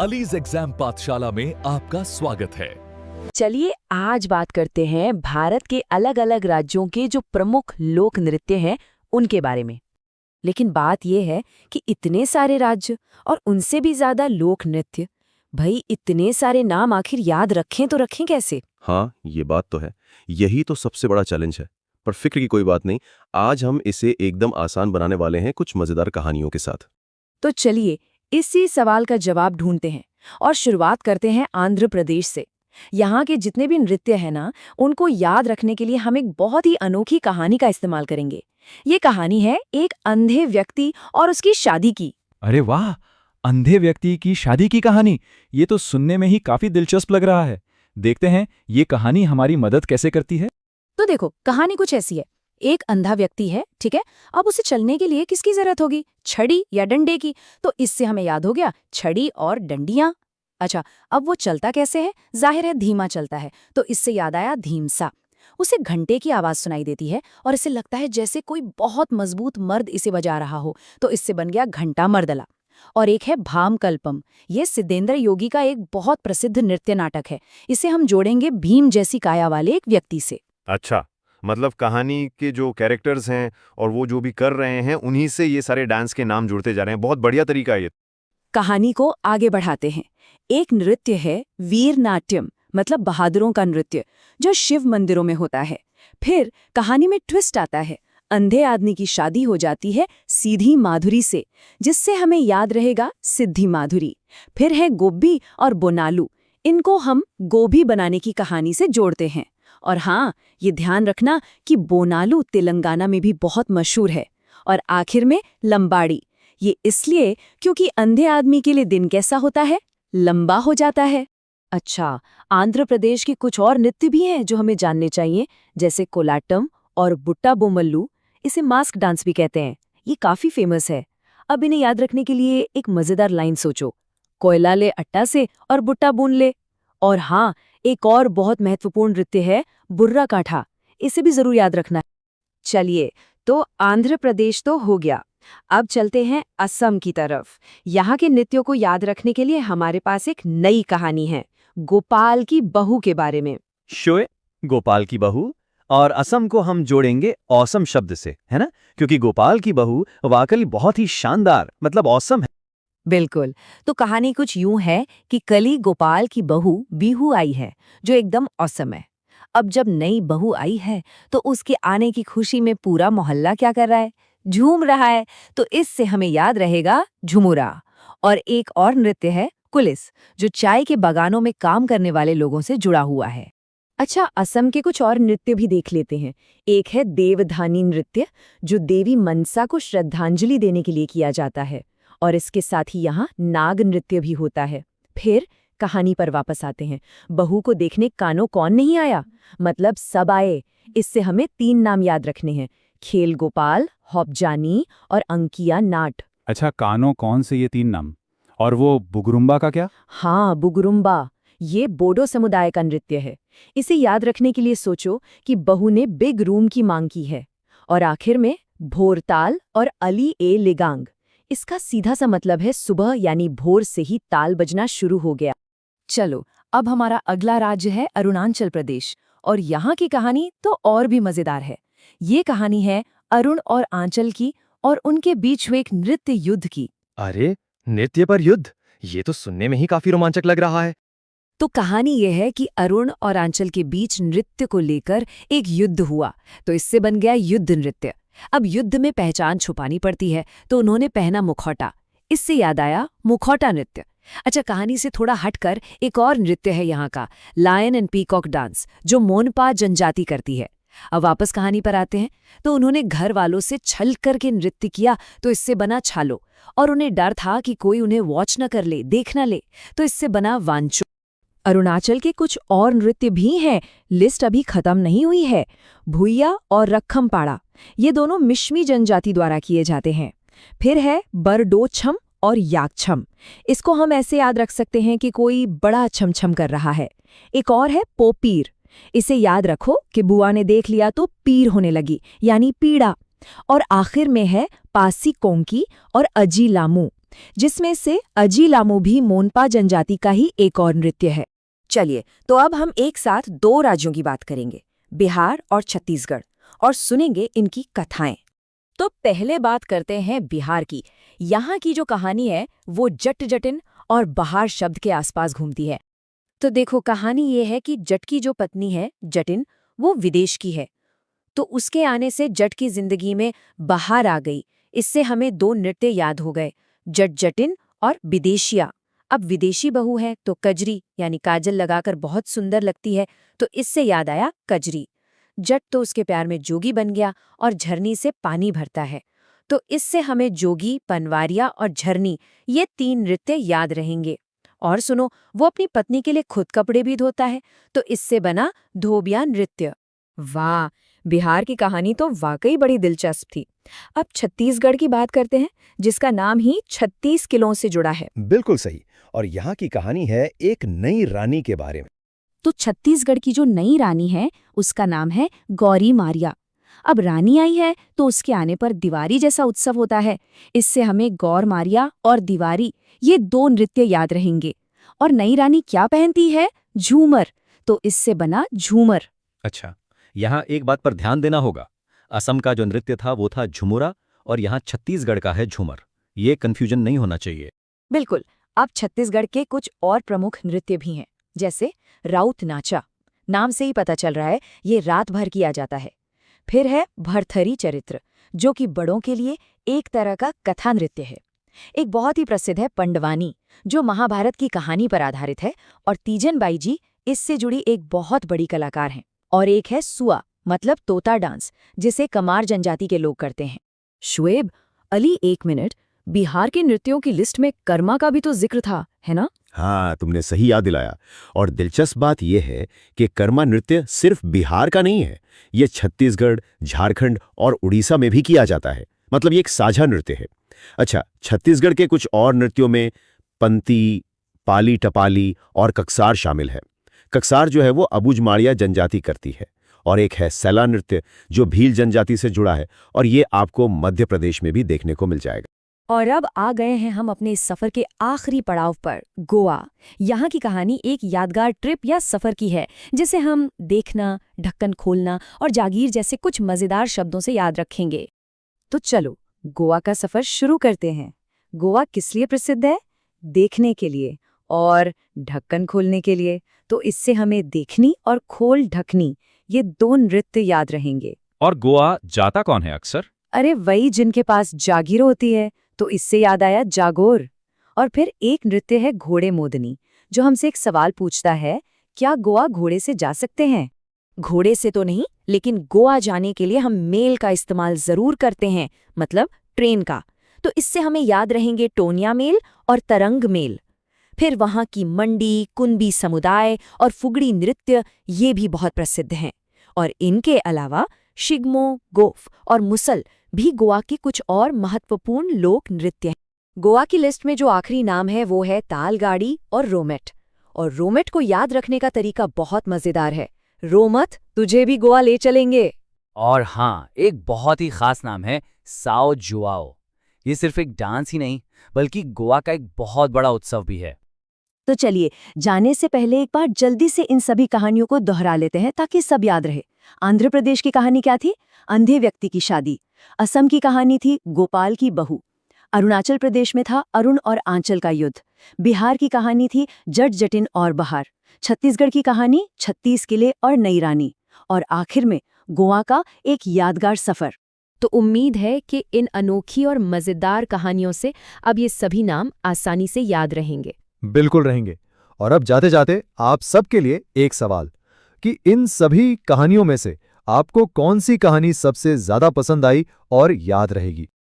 Allies exam पाठशाला में आपका स्वागत है। चलिए आज बात करते हैं भारत के अलग अलग राज्यों के जो प्रमुख लोक नृत्य हैं उनके बारे में। लेकिन बात यह है कि इतने सारे राज्य और उनसे भी ज्यादा लोक नृत्य, भाई इतने सारे नाम आखिर याद रखें तो रखें कैसे? हाँ, ये बात तो है। यही तो सबसे बड़ा चैलेंज है। पर फिक्र की कोई बात नहीं, आज हम इसे एकदम आसान बनाने वाले हैं कुछ मजेदार कहानियों के साथ। तो चलिए इसी सवाल का जवाब ढूंढते हैं और शुरुआत करते हैं आंध्र प्रदेश से। यहाँ के जितने भी नृत्य हैं ना, उनको याद रखने के लिए हम एक बहुत ही अनोखी कहानी का इस्तेमाल करेंगे। ये कहानी है एक अंधे व्यक्ति और उसकी शादी की। अरे वाह, अंधे व्यक्ति की शादी की कहानी! ये तो सुनने में ही काफी दिलचस्प लग रहा है। देखते हैं ये कहानी हमारी मदद कैसे करती है। तो देखो, कहानी कुछ ऐसी है। एक अंधा व्यक्ति है, ठीक है। अब उसे चलने के लिए किसकी जरूरत होगी? छड़ी या डंडे की। तो इससे हमें याद हो गया छड़ी और डंडियां। अच्छा, अब वो चलता कैसे है? जाहिर है धीमा चलता है, तो इससे याद आया धीमसा। उसे घंटे की आवाज सुनाई देती है और इसे लगता है जैसे कोई बहुत मजबूत मर्द इसे बजा रहा हो, तो इससे बन गया घंटा मर्दला। और एक है भामकल्पम। ये सिद्धेंद्र योगी का एक बहुत प्रसिद्ध नृत्य नाटक है। इसे हम जोड़ेंगे भीम जैसी काया वाले एक व्यक्ति से। अच्छा, मतलब कहानी के जो कैरेक्टर्स हैं और वो जो भी कर रहे हैं उन्हीं से ये सारे डांस के नाम जुड़ते जा रहे हैं। बहुत बढ़िया तरीका है ये। कहानी को आगे बढ़ाते हैं। एक नृत्य है वीर नाट्यम, मतलब बहादुरों का नृत्य, जो शिव मंदिरों में होता है। फिर कहानी में ट्विस्ट आता है। अंधे आदमी की शादी हो जाती है सीधी माधुरी से, जिससे हमें याद रहेगा सिद्धि माधुरी। फिर है गोब्बी और बोनालू। इनको हम गोभी बनाने की कहानी से जोड़ते हैं। और हाँ, ये ध्यान रखना कि बोनालू तेलंगाना में भी बहुत मशहूर है। और आखिर में लंबाड़ी। ये इसलिए क्योंकि अंधे आदमी के लिए दिन कैसा होता है? लंबा हो जाता है। अच्छा, आंध्र प्रदेश के कुछ और नृत्य भी हैं जो हमें जानने चाहिए, जैसे कोलाटम और बुट्टा बोमल्लू। इसे मास्क डांस भी कहते हैं। ये काफी फेमस है। अब इन्हें याद रखने के लिए एक मजेदार लाइन सोचो, कोयला ले अट्टा से और बुट्टा बून ले। और हाँ, एक और बहुत महत्वपूर्ण नृत्य है बुर्रा काठा। इसे भी जरूर याद रखना है। चलिए, तो आंध्र प्रदेश तो हो गया। अब चलते हैं असम की तरफ। यहाँ के नृत्यों को याद रखने के लिए हमारे पास एक नई कहानी है, गोपाल की बहू के बारे में। शोए, गोपाल की बहू और असम को हम जोड़ेंगे औसम शब्द से, है ना? क्योंकि गोपाल की बहू वाकई बहुत ही शानदार, मतलब औसम है। बिल्कुल। तो कहानी कुछ यूं है कि कली गोपाल की बहू बिहू आई है, जो एकदम औसम है। अब जब नई बहू आई है तो उसके आने की खुशी में पूरा मोहल्ला क्या कर रहा है? झूम रहा है। तो इससे हमें याद रहेगा झुमुरा। और एक और नृत्य है कुलिस, जो चाय के बागानों में काम करने वाले लोगों से जुड़ा हुआ है। अच्छा, असम के कुछ और नृत्य भी देख लेते हैं। एक है देवधानी नृत्य, जो देवी मनसा को श्रद्धांजलि देने के लिए किया जाता है। और इसके साथ ही यहाँ नाग नृत्य भी होता है। फिर कहानी पर वापस आते हैं। बहू को देखने कानो कौन नहीं आया? मतलब सब आए। इससे हमें 3 नाम याद रखने हैं, खेल गोपाल, हॉपजानी और अंकिया नाट। अच्छा, कानो कौन से ये 3 नाम? और वो बुगरुम्बा का क्या? हाँ, बुगरुम्बा। ये बोडो समुदाय का नृत्य है। इसे याद रखने के लिए सोचो कि बहू ने बिग रूम की मांग की है। और आखिर में भोरताल और अली ए लिगांग। इसका सीधा सा मतलब है सुबह, यानी भोर से ही ताल बजना शुरू हो गया। चलो, अब हमारा अगला राज्य है अरुणाचल प्रदेश। और यहाँ की कहानी तो और भी मजेदार है। ये कहानी है अरुण और आंचल की, और उनके बीच हुए एक नृत्य युद्ध की। अरे, नृत्य पर युद्ध! ये तो सुनने में ही काफी रोमांचक लग रहा है। तो कहानी यह है कि अरुण और आंचल के बीच नृत्य को लेकर एक युद्ध हुआ, तो इससे बन गया युद्ध नृत्य। अब युद्ध में पहचान छुपानी पड़ती है, तो उन्होंने पहना मुखौटा। इससे याद आया मुखौटा नृत्य। अच्छा, कहानी से थोड़ा हटकर एक और नृत्य है यहाँ का, लायन एंड पीकॉक डांस, जो मोनपा जनजाति करती है। अब वापस कहानी पर आते हैं। तो उन्होंने घर वालों से छल करके नृत्य किया, तो इससे बना छालो। और उन्हें डर था कि कोई उन्हें वॉच न कर ले, देख न ले, तो इससे बना वांचो। अरुणाचल के कुछ और नृत्य भी हैं, लिस्ट अभी खत्म नहीं हुई है। भुइया और रखमपाड़ा, ये दोनों मिश्मी जनजाति द्वारा किए जाते हैं। फिर है बरडोछम और याकछम। इसको हम ऐसे याद रख सकते हैं कि कोई बड़ा छमछम कर रहा है। एक और है पोपीर। इसे याद रखो कि बुआ ने देख लिया तो पीर होने लगी, यानी पीड़ा। और आखिर में है पासी कोंकी और अजी लामू। जिसमें से अजी लामो भी मोनपा जनजाति का ही एक और नृत्य है। चलिए, तो अब हम एक साथ 2 राज्यों की बात करेंगे, बिहार और छत्तीसगढ़, और सुनेंगे इनकी कथाएं। तो पहले बात करते हैं बिहार की। यहाँ की जो कहानी है वो जट जटिन और बहार शब्द के आसपास घूमती है। तो देखो, कहानी ये है कि जट की जो पत्नी है जटिन, वो विदेश की है, तो उसके आने से जट की जिंदगी में बहार आ गई। इससे हमें 2 नृत्य याद हो गए, जट जटिन और विदेशिया। अब विदेशी बहू है तो कजरी यानी काजल लगाकर बहुत सुंदर लगती है, तो इससे याद आया कजरी। जट तो उसके प्यार में जोगी बन गया और झरनी से पानी भरता है, तो इससे हमें जोगी, पनवारिया और झरनी, ये 3 नृत्य याद रहेंगे। और सुनो, वो अपनी पत्नी के लिए खुद कपड़े भी धोता है, तो इससे बना धोबिया नृत्य। वाह, बिहार की कहानी तो वाकई बड़ी दिलचस्प थी। अब छत्तीसगढ़ की बात करते हैं, जिसका नाम ही 36 किलों से जुड़ा है। बिल्कुल सही। और यहाँ की कहानी है एक नई रानी के बारे में। तो छत्तीसगढ़ की जो नई रानी है उसका नाम है गौरी मारिया। अब रानी आई है तो उसके आने पर दिवाली जैसा उत्सव होता है। इससे हमें गौर मारिया और दिवाली, ये 2 नृत्य याद रहेंगे। और नई रानी क्या पहनती है? झूमर, तो इससे बना झूमर। अच्छा, यहाँ एक बात पर ध्यान देना होगा। असम का जो नृत्य था वो था झुमुरा, और यहाँ छत्तीसगढ़ का है झूमर। ये कन्फ्यूजन नहीं होना चाहिए। बिल्कुल। अब छत्तीसगढ़ के कुछ और प्रमुख नृत्य भी हैं, जैसे राउत नाचा। नाम से ही पता चल रहा है ये रात भर किया जाता है। फिर है भरथरी चरित्र, जो कि बड़ों के लिए एक तरह का कथा नृत्य है। एक बहुत ही प्रसिद्ध है पंडवानी, जो महाभारत की कहानी पर आधारित है, और तीजन बाई जी इससे जुड़ी एक बहुत बड़ी कलाकार हैं। और एक है सुआ, मतलब तोता डांस, जिसे कमार जनजाति के लोग करते हैं। शुएब, अली, 1 मिनट, बिहार के नृत्यों की लिस्ट में कर्मा का भी तो जिक्र था, है ना? हाँ, तुमने सही याद दिलाया। और दिलचस्प बात यह है कि कर्मा नृत्य सिर्फ बिहार का नहीं है, ये छत्तीसगढ़, झारखंड और उड़ीसा में भी किया जाता है। मतलब ये एक साझा नृत्य है। अच्छा, छत्तीसगढ़ के कुछ और नृत्यों में पंती, पाली टपाली और कक्सार शामिल है। कक्सार जो है वो अबुझमाड़िया जनजाति करती है। और एक है सैला नृत्य, जो भील जनजाति से जुड़ा है, और ये आपको मध्य प्रदेश में भी देखने को मिल जाएगा। और अब आ गए हैं हम अपने इस सफर के आखिरी पड़ाव पर, गोवा। यहाँ की कहानी एक यादगार ट्रिप या सफर की है, जिसे हम देखना, ढक्कन खोलना और जागीर जैसे कुछ मजेदार शब्दों से याद रखेंगे। तो चलो, गोवा का सफर शुरू करते हैं। गोवा किस लिए प्रसिद्ध है? देखने के लिए और ढक्कन खोलने के लिए। तो इससे हमें देखनी और खोल ढकनी, ये 2 नृत्य याद रहेंगे। और गोवा जाता कौन है अक्सर? अरे वही जिनके पास जागीर होती है, तो इससे याद आया जागोर। और फिर एक नृत्य है घोड़े मोदनी, जो हमसे एक सवाल पूछता है, क्या गोवा घोड़े से जा सकते हैं? घोड़े से तो नहीं, लेकिन गोवा जाने के लिए हम मेल का इस्तेमाल जरूर करते हैं, मतलब ट्रेन का। तो इससे हमें याद रहेंगे टोनिया मेल और तरंग मेल। फिर वहाँ की मंडी, कुनबी समुदाय और फुगड़ी नृत्य, ये भी बहुत प्रसिद्ध हैं। और इनके अलावा शिगमो, गोफ और मुसल भी गोवा के कुछ और महत्वपूर्ण लोक नृत्य हैं। गोवा की लिस्ट में जो आखिरी नाम है वो है तालगाड़ी और रोमेट। और रोमेट को याद रखने का तरीका बहुत मजेदार है। रोमत, तुझे भी गोवा ले चलेंगे। और हाँ, एक बहुत ही खास नाम है साओ जुआओ। ये सिर्फ एक डांस ही नहीं, बल्कि गोवा का एक बहुत बड़ा उत्सव भी है। तो चलिए, जाने से पहले एक बार जल्दी से इन सभी कहानियों को दोहरा लेते हैं ताकि सब याद रहे। आंध्र प्रदेश की कहानी क्या थी? अंधे व्यक्ति की शादी। असम की कहानी थी गोपाल की बहू। अरुणाचल प्रदेश में था अरुण और आंचल का युद्ध। बिहार की कहानी थी जट जटिन और बहार। छत्तीसगढ़ की कहानी 36 किले और नई रानी। और आखिर में गोवा का एक यादगार सफर। तो उम्मीद है कि इन अनोखी और मजेदार कहानियों से अब ये सभी नाम आसानी से याद रहेंगे। बिल्कुल रहेंगे। और अब जाते जाते आप सबके लिए एक सवाल कि इन सभी कहानियों में से आपको कौन सी कहानी सबसे ज्यादा पसंद आई और याद रहेगी?